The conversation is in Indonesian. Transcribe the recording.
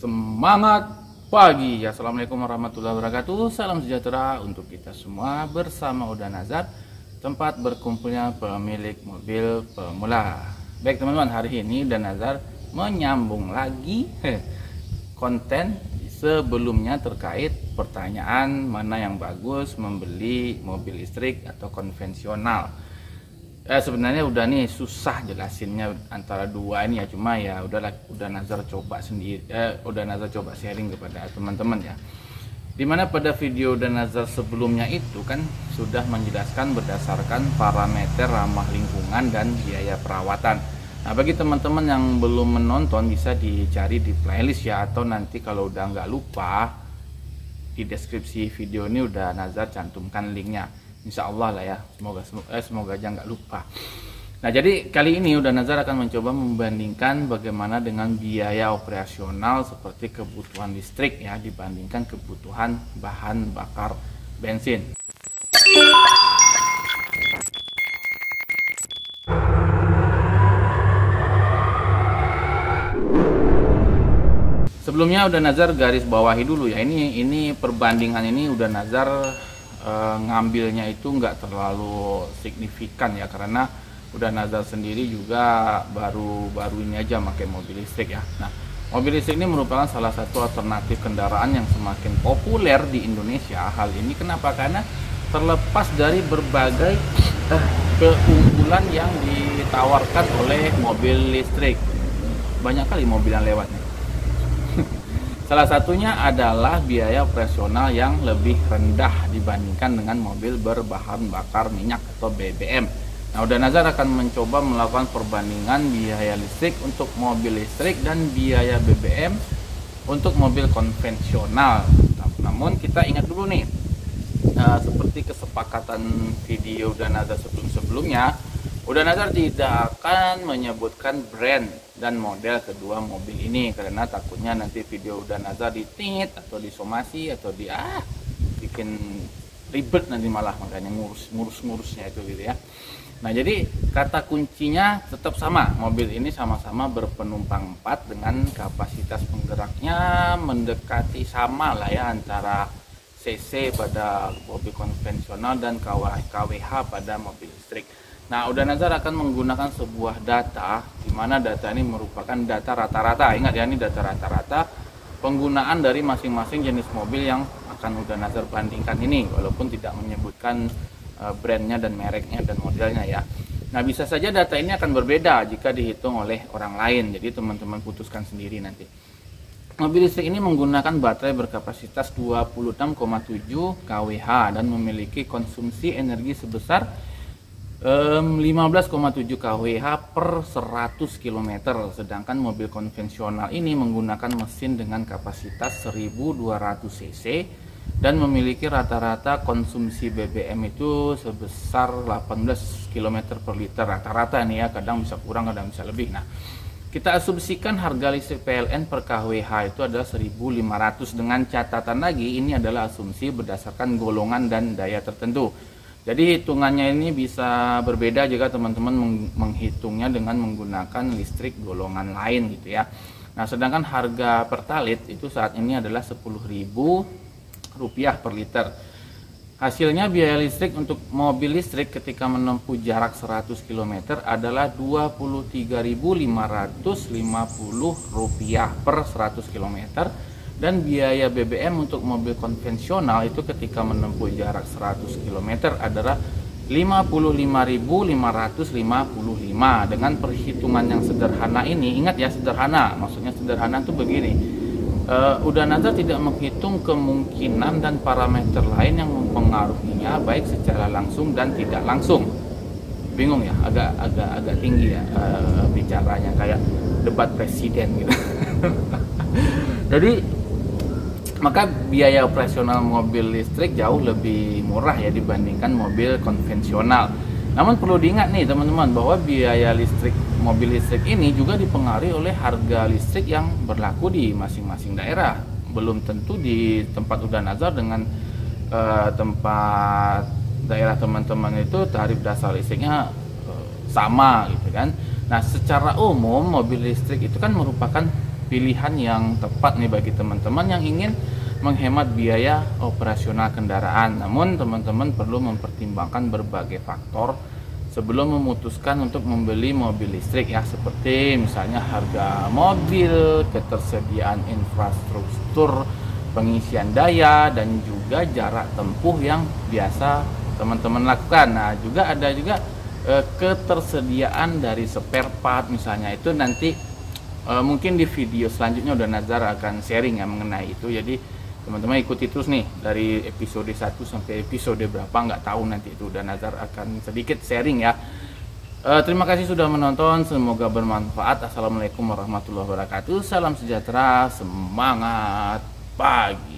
Semangat pagi. Assalamualaikum warahmatullahi wabarakatuh. Salam sejahtera untuk kita semua bersama Uda Nazar, tempat berkumpulnya pemilik mobil pemula. Baik teman-teman, hari ini Uda Nazar menyambung lagi konten sebelumnya terkait pertanyaan mana yang bagus membeli mobil listrik atau konvensional. Sebenarnya udah nih susah jelasinnya antara dua ini ya, cuma ya udah Nazar coba sendiri, udah Nazar coba sharing kepada teman-teman ya. Dimana pada video udah Nazar sebelumnya itu kan sudah menjelaskan berdasarkan parameter ramah lingkungan dan biaya perawatan. Nah, bagi teman-teman yang belum menonton bisa dicari di playlist ya, atau nanti kalau udah nggak lupa di deskripsi video ini udah Nazar cantumkan linknya. Insya Allah lah ya, semoga aja nggak lupa. Nah, jadi kali ini Uda Nazar akan mencoba membandingkan bagaimana dengan biaya operasional seperti kebutuhan listrik ya dibandingkan kebutuhan bahan bakar bensin. Sebelumnya Uda Nazar garis bawahi dulu ya, ini perbandingan ini Uda Nazar ngambilnya itu nggak terlalu signifikan ya, karena udah Nazar sendiri juga baru ini aja pakai mobil listrik ya. Nah, mobil listrik ini merupakan salah satu alternatif kendaraan yang semakin populer di Indonesia. Hal ini kenapa? Karena terlepas dari berbagai keunggulan yang ditawarkan oleh mobil listrik, banyak kali mobil yang lewat nih. Salah satunya adalah biaya operasional yang lebih rendah dibandingkan dengan mobil berbahan bakar minyak atau BBM. Nah, Uda Nazar akan mencoba melakukan perbandingan biaya listrik untuk mobil listrik dan biaya BBM untuk mobil konvensional. Namun kita ingat dulu nih, seperti kesepakatan video Uda Nazar sebelumnya, Uda Nazar tidak akan menyebutkan brand dan model kedua mobil ini karena takutnya nanti video Uda Nazar ditit atau disomasi atau bikin ribet nanti, malah makanya ngurusnya itu gitu ya. Nah, jadi kata kuncinya tetap sama, mobil ini sama-sama berpenumpang 4 dengan kapasitas penggeraknya mendekati sama lah ya antara cc pada mobil konvensional dan kWh pada mobil listrik. Nah, Uda Nazar akan menggunakan sebuah data, di mana data ini merupakan data rata-rata. Ingat ya, ini data rata-rata penggunaan dari masing-masing jenis mobil yang akan Uda Nazar bandingkan ini, walaupun tidak menyebutkan brandnya dan mereknya dan modelnya ya. Nah, bisa saja data ini akan berbeda jika dihitung oleh orang lain, jadi teman-teman putuskan sendiri nanti. Mobil listrik ini menggunakan baterai berkapasitas 26,7 kWh dan memiliki konsumsi energi sebesar 15,7 kWh per 100 km, sedangkan mobil konvensional ini menggunakan mesin dengan kapasitas 1200 cc dan memiliki rata-rata konsumsi BBM itu sebesar 18 km per liter rata-rata nih ya, kadang bisa kurang kadang bisa lebih. Nah, kita asumsikan harga listrik PLN per kWh itu adalah 1.500, dengan catatan lagi ini adalah asumsi berdasarkan golongan dan daya tertentu. Jadi hitungannya ini bisa berbeda jika teman-teman menghitungnya dengan menggunakan listrik golongan lain gitu ya. Nah, sedangkan harga pertalit itu saat ini adalah Rp10.000 per liter. Hasilnya biaya listrik untuk mobil listrik ketika menempuh jarak 100 km adalah Rp23.550 per 100 km. Dan biaya BBM untuk mobil konvensional itu ketika menempuh jarak 100 km adalah Rp55.555. Dengan perhitungan yang sederhana ini, ingat ya sederhana, maksudnya sederhana itu begini, Uda Nazar tidak menghitung kemungkinan dan parameter lain yang mempengaruhinya baik secara langsung dan tidak langsung. Bingung ya, agak tinggi ya bicaranya, kayak debat presiden gitu. Jadi maka biaya operasional mobil listrik jauh lebih murah ya dibandingkan mobil konvensional. Namun perlu diingat nih teman-teman, bahwa biaya listrik mobil listrik ini juga dipengaruhi oleh harga listrik yang berlaku di masing-masing daerah. Belum tentu di tempat Uda Nazar dengan tempat daerah teman-teman itu tarif dasar listriknya sama gitu kan. Nah, secara umum mobil listrik itu kan merupakan pilihan yang tepat nih bagi teman-teman yang ingin menghemat biaya operasional kendaraan. Namun teman-teman perlu mempertimbangkan berbagai faktor sebelum memutuskan untuk membeli mobil listrik ya, seperti misalnya harga mobil, ketersediaan infrastruktur pengisian daya, dan juga jarak tempuh yang biasa teman-teman lakukan. Nah, juga ada juga ketersediaan dari spare part misalnya, itu nanti mungkin di video selanjutnya udah Nazar akan sharing ya mengenai itu. Jadi teman-teman ikuti terus nih dari episode 1 sampai episode berapa nggak tahu, nanti itu udah Nazar akan sedikit sharing ya. Terima kasih sudah menonton, semoga bermanfaat. Assalamualaikum warahmatullahi wabarakatuh, salam sejahtera, semangat pagi.